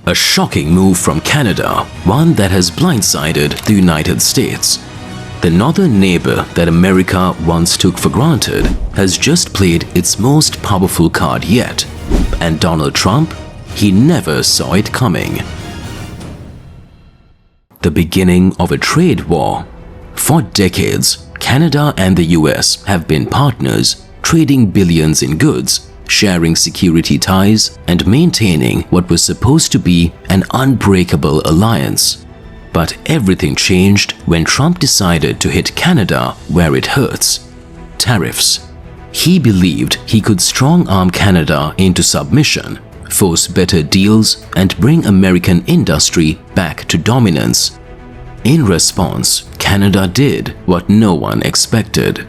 A shocking move from Canada, one that has blindsided the United States. The northern neighbor that America once took for granted has just played its most powerful card yet. And Donald Trump, he never saw it coming. The beginning of a trade war. For decades, Canada and the US have been partners, trading billions in goods, sharing security ties, and maintaining what was supposed to be an unbreakable alliance. But everything changed when Trump decided to hit Canada where it hurts: tariffs. He believed he could strong-arm Canada into submission, force better deals, and bring American industry back to dominance. In response, Canada did what no one expected.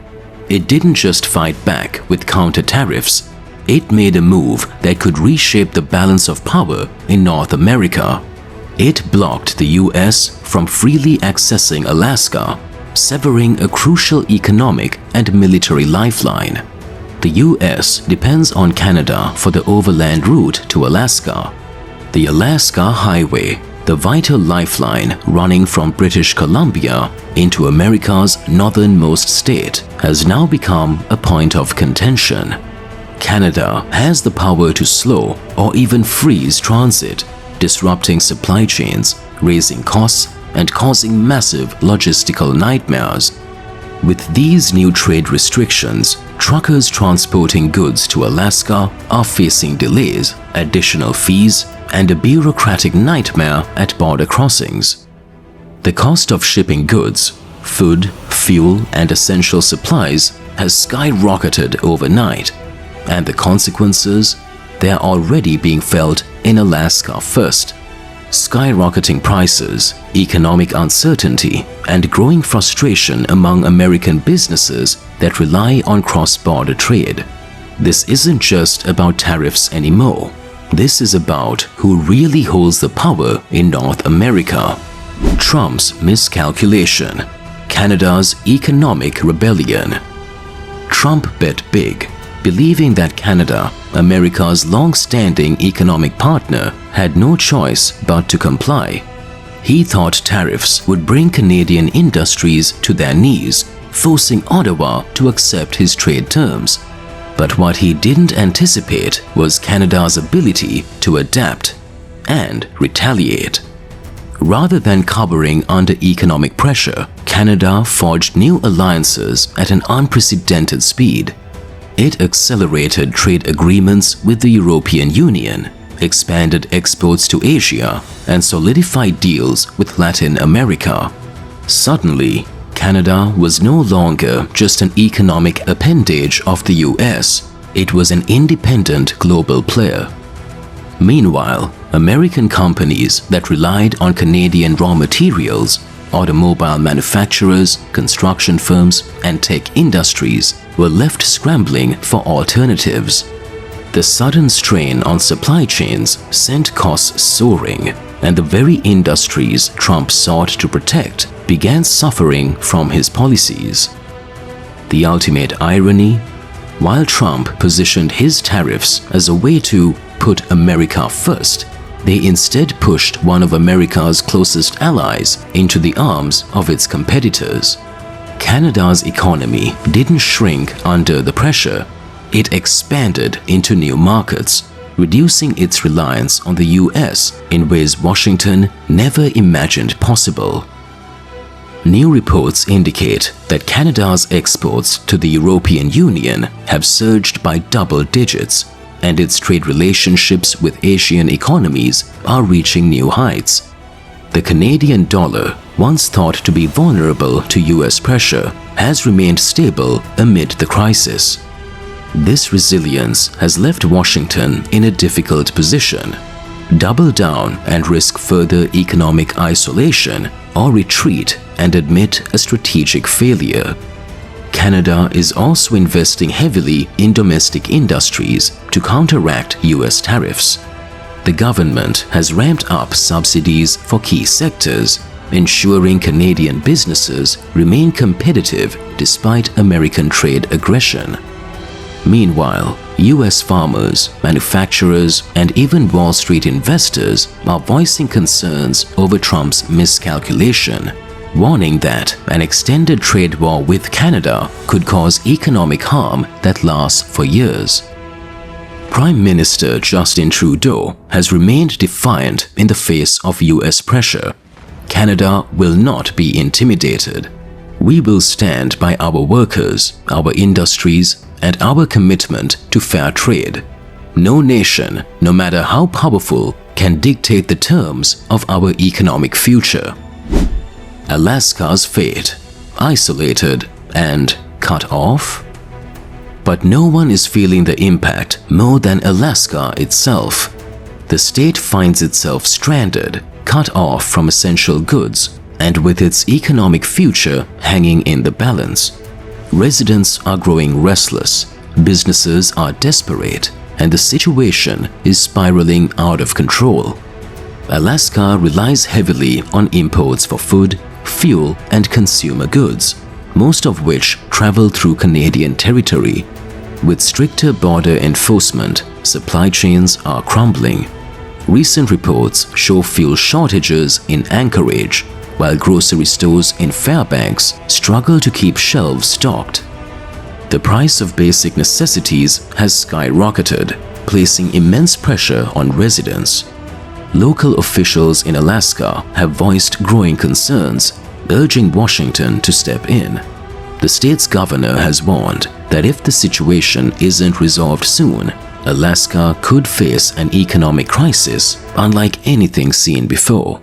It didn't just fight back with counter-tariffs. It made a move that could reshape the balance of power in North America. It blocked the US from freely accessing Alaska, severing a crucial economic and military lifeline. The US depends on Canada for the overland route to Alaska. The Alaska Highway, the vital lifeline running from British Columbia into America's northernmost state, has now become a point of contention. Canada has the power to slow or even freeze transit, disrupting supply chains, raising costs, and causing massive logistical nightmares. With these new trade restrictions, truckers transporting goods to Alaska are facing delays, additional fees, and a bureaucratic nightmare at border crossings. The cost of shipping goods, food, fuel, and essential supplies has skyrocketed overnight, and the consequences, they are already being felt in Alaska first. Skyrocketing prices, economic uncertainty, and growing frustration among American businesses that rely on cross-border trade. This isn't just about tariffs anymore. This is about who really holds the power in North America. Trump's miscalculation. Canada's economic rebellion. Trump bet big, believing that Canada, America's long-standing economic partner, had no choice but to comply. He thought tariffs would bring Canadian industries to their knees, forcing Ottawa to accept his trade terms. But what he didn't anticipate was Canada's ability to adapt and retaliate. Rather than cowering under economic pressure, Canada forged new alliances at an unprecedented speed. It accelerated trade agreements with the European Union, expanded exports to Asia, and solidified deals with Latin America. Suddenly, Canada was no longer just an economic appendage of the US, it was an independent global player. Meanwhile, American companies that relied on Canadian raw materials, automobile manufacturers, construction firms, and tech industries were left scrambling for alternatives. The sudden strain on supply chains sent costs soaring, and the very industries Trump sought to protect began suffering from his policies. The ultimate irony? While Trump positioned his tariffs as a way to put America first, they instead pushed one of America's closest allies into the arms of its competitors. Canada's economy didn't shrink under the pressure. It expanded into new markets, reducing its reliance on the US in ways Washington never imagined possible. New reports indicate that Canada's exports to the European Union have surged by double digits, and its trade relationships with Asian economies are reaching new heights. The Canadian dollar, once thought to be vulnerable to US pressure, has remained stable amid the crisis. This resilience has left Washington in a difficult position: double down and risk further economic isolation, or retreat and admit a strategic failure. Canada is also investing heavily in domestic industries to counteract US tariffs. The government has ramped up subsidies for key sectors, ensuring Canadian businesses remain competitive despite American trade aggression. Meanwhile, US farmers, manufacturers, and even Wall Street investors are voicing concerns over Trump's miscalculation, warning that an extended trade war with Canada could cause economic harm that lasts for years. Prime Minister Justin Trudeau has remained defiant in the face of US pressure. Canada will not be intimidated. We will stand by our workers, our industries, and our commitment to fair trade. No nation, no matter how powerful, can dictate the terms of our economic future. Alaska's fate: isolated and cut off? But no one is feeling the impact more than Alaska itself. The state finds itself stranded, cut off from essential goods, and with its economic future hanging in the balance. Residents are growing restless, businesses are desperate, and the situation is spiraling out of control. Alaska relies heavily on imports for food, fuel, and consumer goods, most of which travel through Canadian territory. With stricter border enforcement, supply chains are crumbling. Recent reports show fuel shortages in Anchorage, while grocery stores in Fairbanks struggle to keep shelves stocked. The price of basic necessities has skyrocketed, placing immense pressure on residents. Local officials in Alaska have voiced growing concerns, urging Washington to step in. The state's governor has warned that if the situation isn't resolved soon, Alaska could face an economic crisis unlike anything seen before.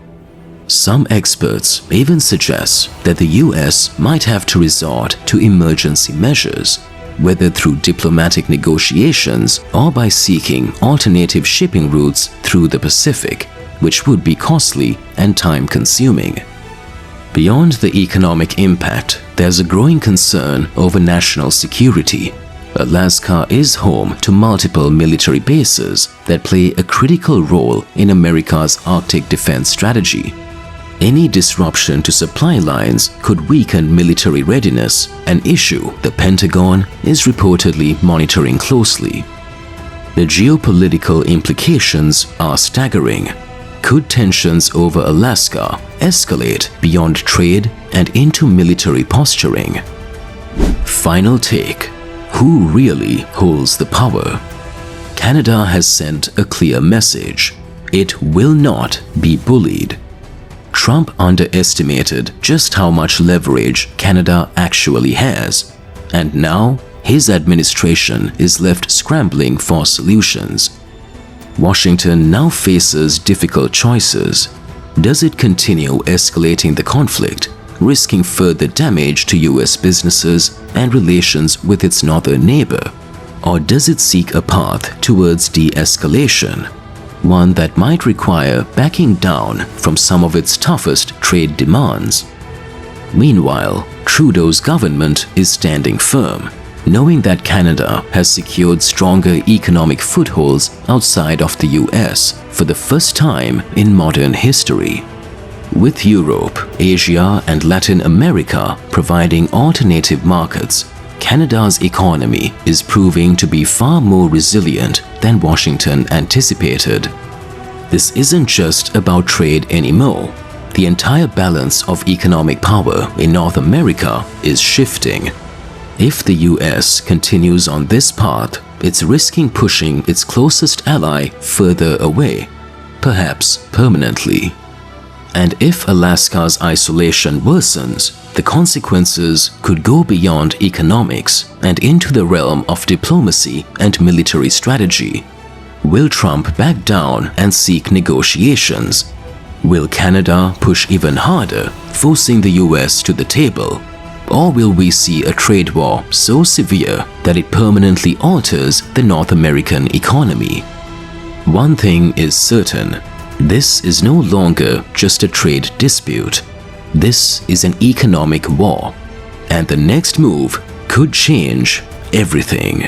Some experts even suggest that the US might have to resort to emergency measures, whether through diplomatic negotiations or by seeking alternative shipping routes through the Pacific, which would be costly and time-consuming. Beyond the economic impact, there's a growing concern over national security. Alaska is home to multiple military bases that play a critical role in America's Arctic defense strategy. Any disruption to supply lines could weaken military readiness, an issue the Pentagon is reportedly monitoring closely. The geopolitical implications are staggering. Could tensions over Alaska escalate beyond trade and into military posturing? Final take: who really holds the power? Canada has sent a clear message: it will not be bullied. Trump underestimated just how much leverage Canada actually has, and now his administration is left scrambling for solutions. Washington now faces difficult choices. Does it continue escalating the conflict, risking further damage to US businesses and relations with its northern neighbor? Or does it seek a path towards de-escalation, one that might require backing down from some of its toughest trade demands? Meanwhile, Trudeau's government is standing firm, knowing that Canada has secured stronger economic footholds outside of the US for the first time in modern history. With Europe, Asia, and Latin America providing alternative markets, Canada's economy is proving to be far more resilient than Washington anticipated. This isn't just about trade anymore. The entire balance of economic power in North America is shifting. If the US continues on this path, it's risking pushing its closest ally further away, perhaps permanently. And if Alaska's isolation worsens, the consequences could go beyond economics and into the realm of diplomacy and military strategy. Will Trump back down and seek negotiations? Will Canada push even harder, forcing the US to the table? Or will we see a trade war so severe that it permanently alters the North American economy? One thing is certain: this is no longer just a trade dispute. This is an economic war, and the next move could change everything.